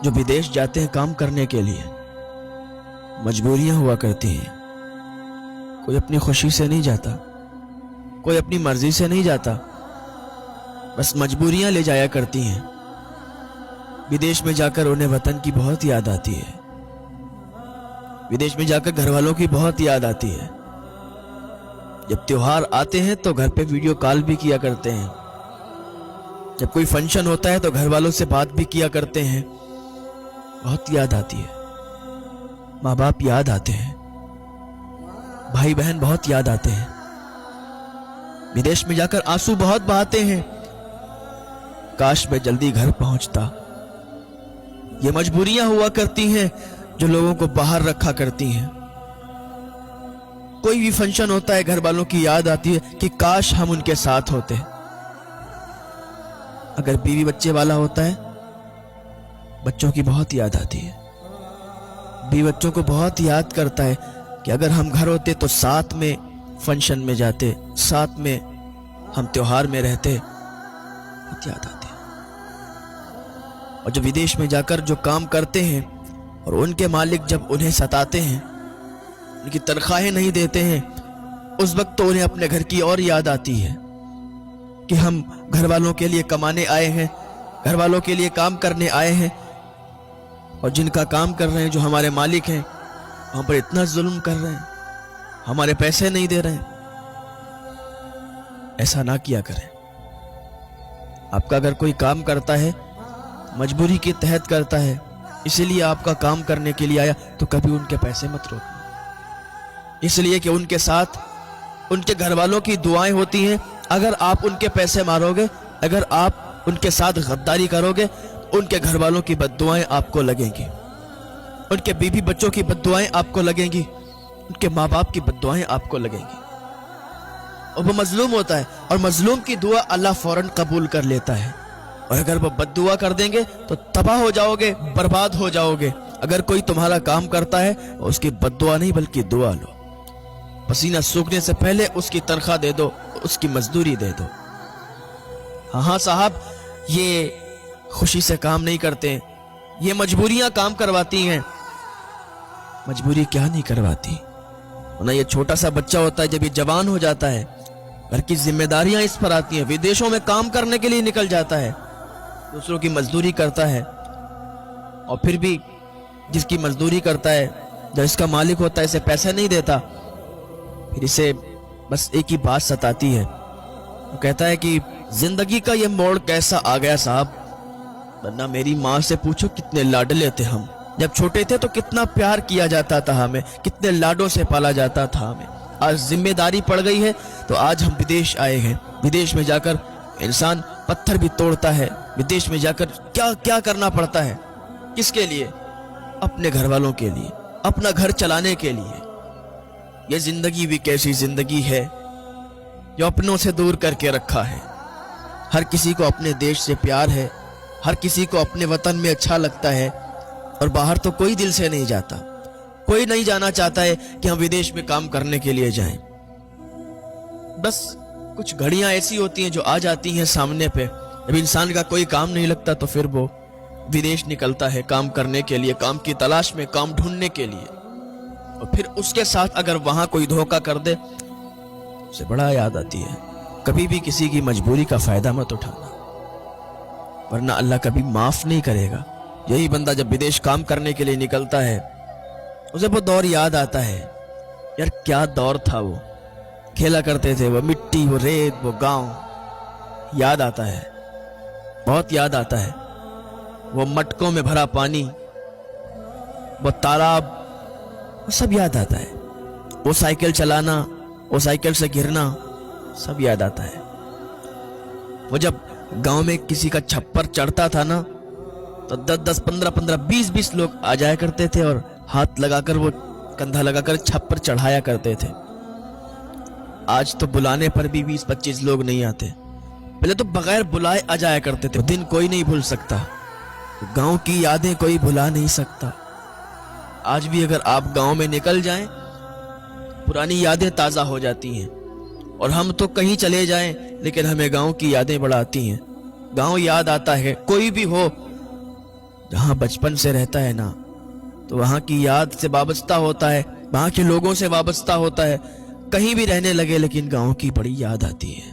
جو विदेश जाते हैं काम करने के लिए, मजबूरियां हुआ करती हैं। कोई अपनी खुशी से नहीं जाता, कोई अपनी मर्जी से नहीं जाता, बस मजबूरियां ले जाया करती हैं। विदेश में जाकर उन्हें वतन की बहुत याद आती है, विदेश में जाकर घर वालों की बहुत याद आती है। जब त्योहार आते हैं तो घर पे वीडियो कॉल भी किया करते हैं, जब कोई फंक्शन होता है तो घर वालों से बात भी किया करते हैं। बहुत याद आती है, माँ बाप याद आते हैं, भाई बहन बहुत याद आते हैं। विदेश में जाकर आंसू बहुत बहाते हैं, काश मैं जल्दी घर पहुंचता। ये मजबूरियां हुआ करती हैं जो लोगों को बाहर रखा करती हैं। कोई भी फंक्शन होता है, घर वालों की याद आती है कि काश हम उनके साथ होते। अगर बीवी बच्चे वाला होता है, बच्चों की बहुत याद आती है। बीवी बच्चों को बहुत याद करता है कि अगर हम घर होते तो साथ में फंक्शन में जाते, साथ में हम त्योहार में रहते। बहुत याद आती है। और जो विदेश में जाकर जो काम करते हैं और उनके मालिक जब उन्हें सताते हैं, उनकी तनख्वाहें नहीं देते हैं, उस वक्त तो उन्हें अपने घर की और याद आती है कि हम घर वालों के लिए कमाने आए हैं, घर वालों के लिए काम करने आए हैं, और जिनका काम कर रहे हैं, जो हमारे मालिक हैं, हम पर इतना जुल्म कर रहे हैं, हमारे पैसे नहीं दे रहे हैं। ऐसा ना किया करें। आपका अगर कोई काम करता है, मजबूरी के तहत करता है, इसीलिए आपका काम करने के लिए आया, तो कभी उनके पैसे मत रोकना, इसलिए कि उनके साथ उनके घर वालों की दुआएं होती हैं। अगर आप उनके पैसे मारोगे, अगर आप उनके साथ गद्दारी करोगे, उनके घर वालों की बद्दुआएं आपको लगेंगी, उनके बीवी बच्चों की बद्दुआएं आपको लगेंगी, उनके माँ बाप की बद्दुआएं आपको लगेंगी। और वो मजलूम होता है, और मजलूम की दुआ अल्लाह फौरन कबूल कर लेता है। और अगर वो बद्दुआ कर देंगे तो तबाह हो जाओगे, बर्बाद हो जाओगे। अगर कोई तुम्हारा काम करता है, उसकी बद्दुआ नहीं बल्कि दुआ लो। पसीना सूखने से पहले उसकी तनख्वाह दे दो, उसकी मजदूरी दे दो। हाँ साहब, ये खुशी से काम नहीं करते, ये मजबूरियां काम करवाती हैं। मजबूरी क्या नहीं करवाती ना। ये छोटा सा बच्चा होता है, जब ये जवान हो जाता है, घर की जिम्मेदारियां इस पर आती हैं, विदेशों में काम करने के लिए निकल जाता है, दूसरों की मजदूरी करता है। और फिर भी जिसकी मजदूरी करता है, जब इसका मालिक होता है, इसे पैसा नहीं देता, फिर इसे बस एक ही बात सताती है। वो कहता है कि जिंदगी का ये मोड़ कैसा आ गया साहब, वरना मेरी माँ से पूछो कितने लाडले थे हम। जब छोटे थे तो कितना प्यार किया जाता था हमें, कितने लाडों से पाला जाता था हमें। आज जिम्मेदारी पड़ गई है तो आज हम विदेश आए हैं। विदेश में जाकर इंसान पत्थर भी तोड़ता है, विदेश में जाकर क्या क्या करना पड़ता है। किसके लिए? अपने घर वालों के लिए, अपना घर चलाने के लिए। ये जिंदगी भी कैसी जिंदगी है जो अपनों से दूर करके रखा है। हर किसी को अपने देश से प्यार है, हर किसी को अपने वतन में अच्छा लगता है, और बाहर तो कोई दिल से नहीं जाता। कोई नहीं जाना चाहता है कि हम विदेश में काम करने के लिए जाएं। बस कुछ घड़ियां ऐसी होती हैं जो आ जाती हैं सामने पे। जब इंसान का कोई काम नहीं लगता तो फिर वो विदेश निकलता है काम करने के लिए, काम की तलाश में, काम ढूंढने के लिए। और फिर उसके साथ अगर वहां कोई धोखा कर दे, उसे बड़ा याद आती है। कभी भी किसी की मजबूरी का फायदा मत उठाना, वरना अल्लाह कभी माफ नहीं करेगा। यही बंदा जब विदेश काम करने के लिए निकलता है, उसे वो दौर याद आता है। यार क्या दौर था वो, खेला करते थे, वो मिट्टी, वो रेत, वो गांव याद आता है, बहुत याद आता है। वो मटकों में भरा पानी, वो तालाब, वो सब याद आता है। वो साइकिल चलाना, वो साइकिल से गिरना, सब याद आता है। वो जब गांव में किसी का छप्पर चढ़ता था ना, तो 10-10, 15-15, 20-20 लोग आ जाया करते थे और हाथ लगाकर, वो कंधा लगाकर छप्पर चढ़ाया करते थे। आज तो बुलाने पर भी 20-25 लोग नहीं आते। पहले तो बगैर बुलाए आ जाया करते थे। दिन कोई नहीं भूल सकता, गांव की यादें कोई भुला नहीं सकता। आज भी अगर आप गांव में निकल जाएं, पुरानी यादें ताज़ा हो जाती हैं। और हम तो कहीं चले जाएं, लेकिन हमें गांव की यादें बड़ा आती हैं। गांव याद आता है। कोई भी हो, جہاں بچپن سے رہتا ہے نا تو وہاں کی یاد سے وابستہ ہوتا ہے، وہاں کے لوگوں سے وابستہ ہوتا ہے، کہیں بھی رہنے لگے لیکن گاؤں کی بڑی یاد آتی ہے۔